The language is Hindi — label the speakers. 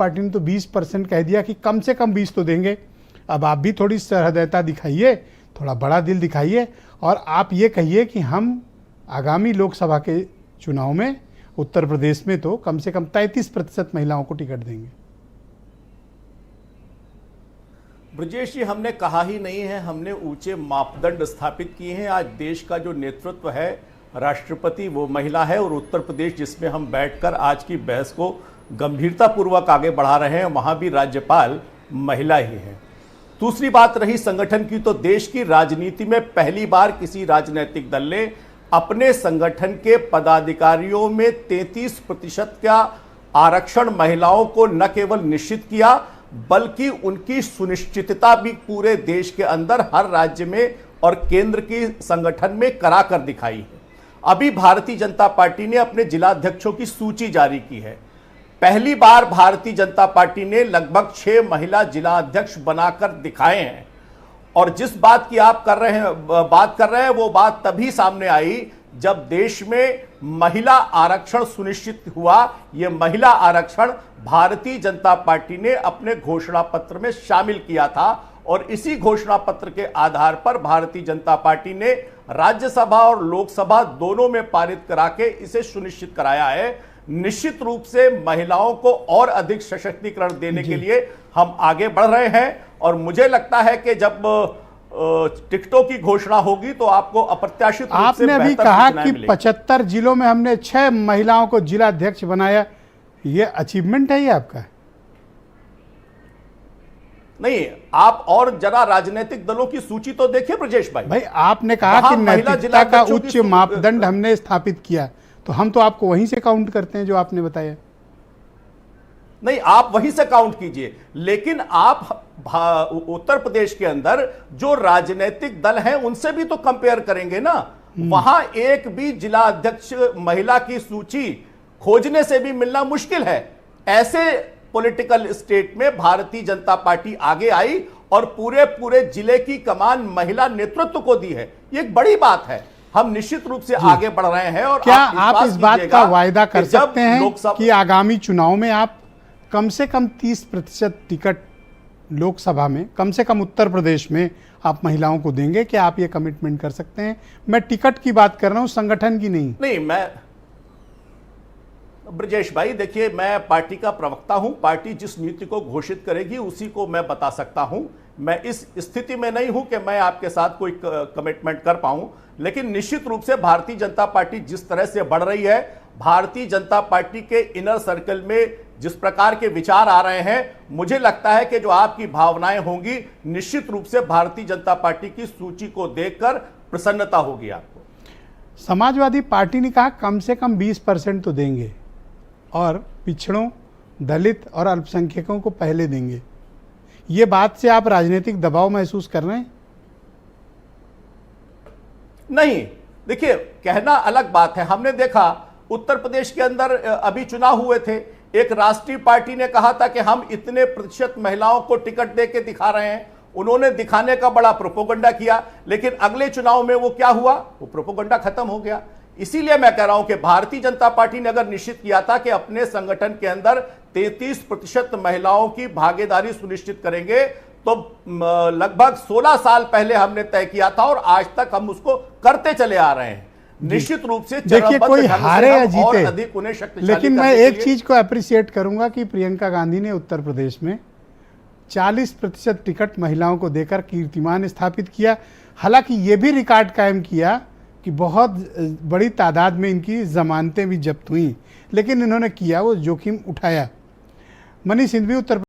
Speaker 1: पार्टी ने तो 20% कह दिया कि कम से कम 20 तो देंगे। अब आप भी थोड़ी सहृदयता दिखाइए, थोड़ा बड़ा दिल दिखाइए और आप ये कहिए कि हम आगामी लोकसभा के चुनाव में उत्तर प्रदेश में तो कम से कम 33% महिलाओं को टिकट देंगे।
Speaker 2: ब्रजेश जी, हमने कहा ही नहीं है, हमने ऊंचे मापदंड स्थापित किए हैं। आज देश का जो नेतृत्व है, राष्ट्रपति वो महिला है और उत्तर प्रदेश जिसमें हम बैठकर आज की बहस को गंभीरतापूर्वक आगे बढ़ा रहे हैं, वहां भी राज्यपाल महिला ही है। दूसरी बात रही संगठन की, तो देश की राजनीति में पहली बार किसी राजनीतिक दल ने अपने संगठन के पदाधिकारियों में 33% का आरक्षण महिलाओं को न केवल निश्चित किया बल्कि उनकी सुनिश्चितता भी पूरे देश के अंदर हर राज्य में और केंद्र की संगठन में करा कर दिखाई है। अभी भारतीय जनता पार्टी ने अपने जिलाध्यक्षों की सूची जारी की है। पहली बार भारतीय जनता पार्टी ने लगभग 6 महिला जिलाध्यक्ष बनाकर दिखाए हैं और जिस बात की आप बात कर रहे हैं वो बात तभी सामने आई जब देश में महिला आरक्षण सुनिश्चित हुआ। यह महिला आरक्षण भारतीय जनता पार्टी ने अपने घोषणा पत्र में शामिल किया था और इसी घोषणा पत्र के आधार पर भारतीय जनता पार्टी ने राज्यसभा और लोकसभा दोनों में पारित करा के इसे सुनिश्चित कराया है। निश्चित रूप से महिलाओं को और अधिक सशक्तिकरण देने के लिए हम आगे बढ़ रहे हैं और मुझे लगता है कि जब टिकटों की घोषणा होगी तो आपको अप्रत्याशित रूप से
Speaker 1: आपने अभी कहा कि 75 जिलों में हमने 6 महिलाओं को जिलाध्यक्ष बनाया, ये अचीवमेंट है ये आपका?
Speaker 2: नहीं, आप और जरा राजनीतिक दलों की सूची तो देखिए ब्रजेश भाई।
Speaker 1: भाई आपने कहा कि नैतिकता का उच्च मापदंड हमने स्थापित किया, तो हम तो आपको वहीं से काउंट करते हैं जो आपने बताया।
Speaker 2: नहीं, आप वहीं से काउंट कीजिए, लेकिन आप उत्तर प्रदेश के अंदर जो राजनीतिक दल हैं उनसे भी तो कंपेयर करेंगे ना। वहां एक भी जिला अध्यक्ष महिला की सूची खोजने से भी मिलना मुश्किल है। ऐसे पॉलिटिकल स्टेट में भारतीय जनता पार्टी आगे आई और पूरे जिले की कमान महिला नेतृत्व को दी है। ये एक बड़ी बात है। हम निश्चित रूप से आगे बढ़ रहे हैं और
Speaker 1: क्या आप इस बात का वायदा कर सकते हैं कि आगामी चुनाव में आप कम से कम 30% टिकट लोकसभा में, कम से कम उत्तर प्रदेश में आप महिलाओं को देंगे? क्या आप ये कमिटमेंट कर सकते हैं? मैं टिकट की बात कर रहा हूं, संगठन की नहीं।
Speaker 2: नहीं, मैं ब्रजेश भाई देखिए, मैं पार्टी का प्रवक्ता हूं। पार्टी जिस नीति को घोषित करेगी उसी को मैं बता सकता हूं। मैं इस स्थिति में नहीं हूं कि मैं आपके साथ कोई कमिटमेंट कर पाऊं, लेकिन निश्चित रूप से भारतीय जनता पार्टी जिस तरह से बढ़ रही है, भारतीय जनता पार्टी के इनर सर्कल में जिस प्रकार के विचार आ रहे हैं, मुझे लगता है कि जो आपकी भावनाएं होंगी, निश्चित रूप से भारतीय जनता पार्टी की सूची को देखकर प्रसन्नता होगी आपको।
Speaker 1: समाजवादी पार्टी ने कहा कम से कम 20% तो देंगे और पिछड़ों, दलित और अल्पसंख्यकों को पहले देंगे। ये बात से आप राजनीतिक दबाव महसूस कर रहे हैं?
Speaker 2: नहीं, देखिए, कहना अलग बात है। हमने देखा उत्तर प्रदेश के अंदर अभी चुनाव हुए थे, एक राष्ट्रीय पार्टी ने कहा था कि हम इतने प्रतिशत महिलाओं को टिकट दे के दिखा रहे हैं। उन्होंने दिखाने का बड़ा प्रोपोगंडा किया, लेकिन अगले चुनाव में वो क्या हुआ? वो प्रोपोगंडा खत्म हो गया। इसीलिए मैं कह रहा हूं कि भारतीय जनता पार्टी ने अगर निश्चित किया था कि अपने संगठन के अंदर 33% महिलाओं की भागीदारी सुनिश्चित करेंगे, तो लगभग 16 साल पहले हमने तय किया था और आज तक हम उसको करते चले आ रहे हैं। निश्चित रूप से
Speaker 1: देखिए, कोई हारे या जीते,
Speaker 2: अधिक उन्हें शक्तिशाली,
Speaker 1: लेकिन मैं एक चीज को अप्रिशिएट करूंगा कि प्रियंका गांधी ने उत्तर प्रदेश में 40% टिकट महिलाओं को देकर कीर्तिमान स्थापित किया। हालांकि ये भी रिकॉर्ड कायम किया कि बहुत बड़ी तादाद में इनकी जमानतें भी जब्त हुई, लेकिन इन्होंने किया, वो जोखिम उठाया। मनीष सिंघवी, उत्तर